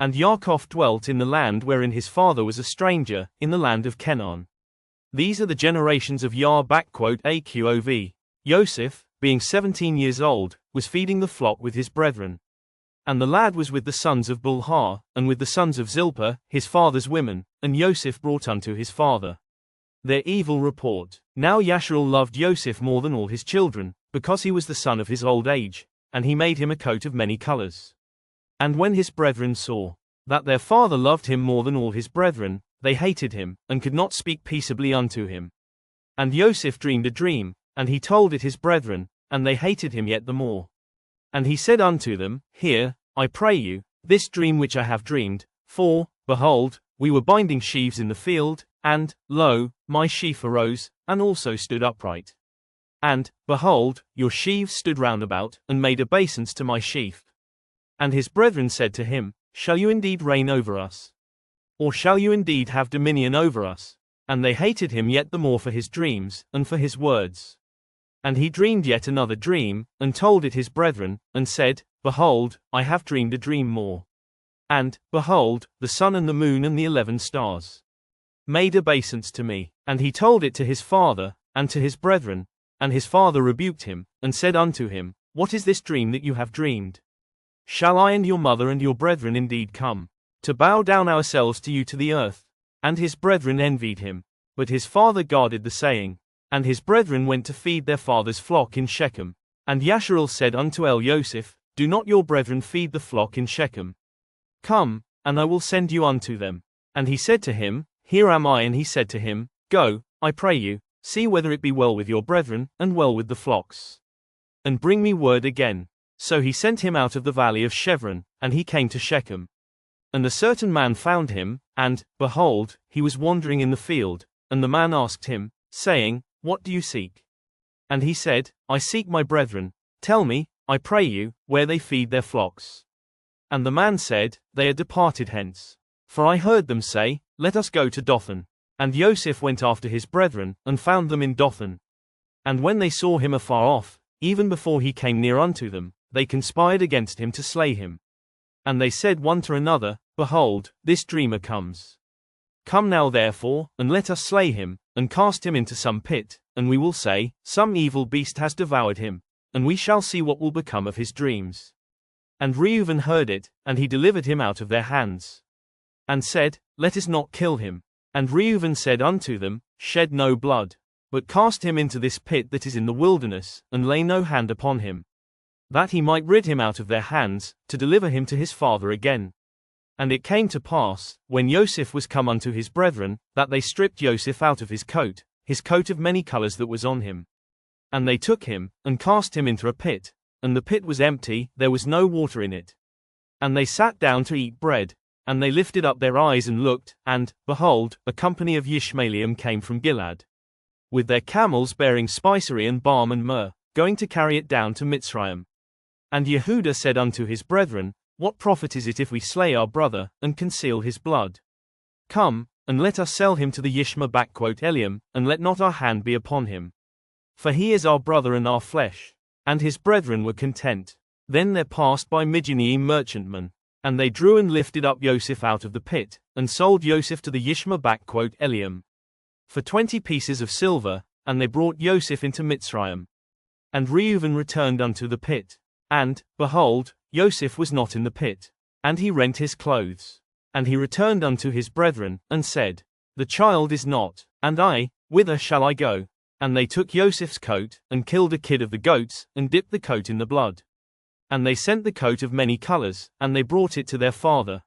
And Yaakov dwelt in the land wherein his father was a stranger, in the land of Canaan. These are the generations of Aqov. Yoceph, being 17 years old, was feeding the flock with his brethren. And the lad was with the sons of Bilhah, and with the sons of Zilpah, his father's women, and Yoceph brought unto his father their evil report. Now Yasharel loved Yoceph more than all his children, because he was the son of his old age, and he made him a coat of many colors. And when his brethren saw that their father loved him more than all his brethren, they hated him, and could not speak peaceably unto him. And Yoceph dreamed a dream, and he told it his brethren, and they hated him yet the more. And he said unto them, Hear, I pray you, this dream which I have dreamed, for, behold, we were binding sheaves in the field, and, lo, my sheaf arose, and also stood upright. And, behold, your sheaves stood round about, and made obeisance to my sheaf. And his brethren said to him, Shall you indeed reign over us? Or shall you indeed have dominion over us? And they hated him yet the more for his dreams, and for his words. And he dreamed yet another dream, and told it his brethren, and said, Behold, I have dreamed a dream more. And, behold, the sun and the moon and the 11 stars made obeisance to me. And he told it to his father, and to his brethren, and his father rebuked him, and said unto him, What is this dream that you have dreamed? Shall I and your mother and your brethren indeed come to bow down ourselves to you to the earth? And his brethren envied him. But his father guarded the saying. And his brethren went to feed their father's flock in Shechem. And Yasharel said unto Yoceph, Do not your brethren feed the flock in Shechem? Come, and I will send you unto them. And he said to him, Here am I. And he said to him, Go, I pray you, see whether it be well with your brethren, and well with the flocks. And bring me word again. So he sent him out of the valley of Chevron, and he came to Shechem. And a certain man found him, and, behold, he was wandering in the field, and the man asked him, saying, What do you seek? And he said, I seek my brethren, tell me, I pray you, where they feed their flocks. And the man said, They are departed hence. For I heard them say, Let us go to Dothan. And Yoceph went after his brethren, and found them in Dothan. And when they saw him afar off, even before he came near unto them, they conspired against him to slay him. And they said one to another, Behold, this dreamer comes. Come now therefore, and let us slay him, and cast him into some pit, and we will say, Some evil beast has devoured him, and we shall see what will become of his dreams. And Reuben heard it, and he delivered him out of their hands. And said, Let us not kill him. And Reuben said unto them, Shed no blood, but cast him into this pit that is in the wilderness, and lay no hand upon him, that he might rid him out of their hands, to deliver him to his father again. And it came to pass, when Yoceph was come unto his brethren, that they stripped Yoceph out of his coat of many colors that was on him. And they took him, and cast him into a pit, and the pit was empty, there was no water in it. And they sat down to eat bread, and they lifted up their eyes and looked, and, behold, a company of Ishmaelim came from Gilead, with their camels bearing spicery and balm and myrrh, going to carry it down to Mitzrayim. And Yehudah said unto his brethren, What profit is it if we slay our brother, and conceal his blood? Come, and let us sell him to the Yishma and let not our hand be upon him. For he is our brother and our flesh. And his brethren were content. Then there passed by Midianite merchantmen, and they drew and lifted up Yoceph out of the pit, and sold Yoceph to the Yishma for 20 pieces of silver, and they brought Yoceph into Mitzrayim. And Reuben returned unto the pit. And, behold, Yoceph was not in the pit. And he rent his clothes. And he returned unto his brethren, and said, The child is not, and I, whither shall I go? And they took Yoceph's coat, and killed a kid of the goats, and dipped the coat in the blood. And they sent the coat of many colors, and they brought it to their father.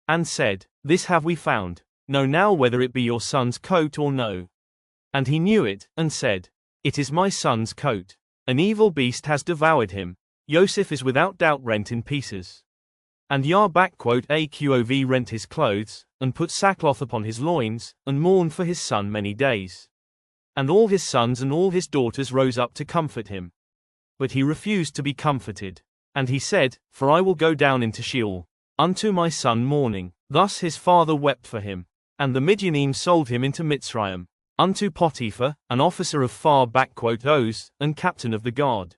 And said, This have we found. Know now whether it be your son's coat or no. And he knew it, and said, It is my son's coat. An evil beast has devoured him. Yoceph is without doubt rent in pieces. And Aqov rent his clothes, and put sackcloth upon his loins, and mourned for his son many days. And all his sons and all his daughters rose up to comfort him. But he refused to be comforted. And he said, For I will go down into Sheol, unto my son mourning. Thus his father wept for him. And the Midianim sold him into Mitzrayim, unto Potiphar, an officer of Phar Oz, and captain of the guard.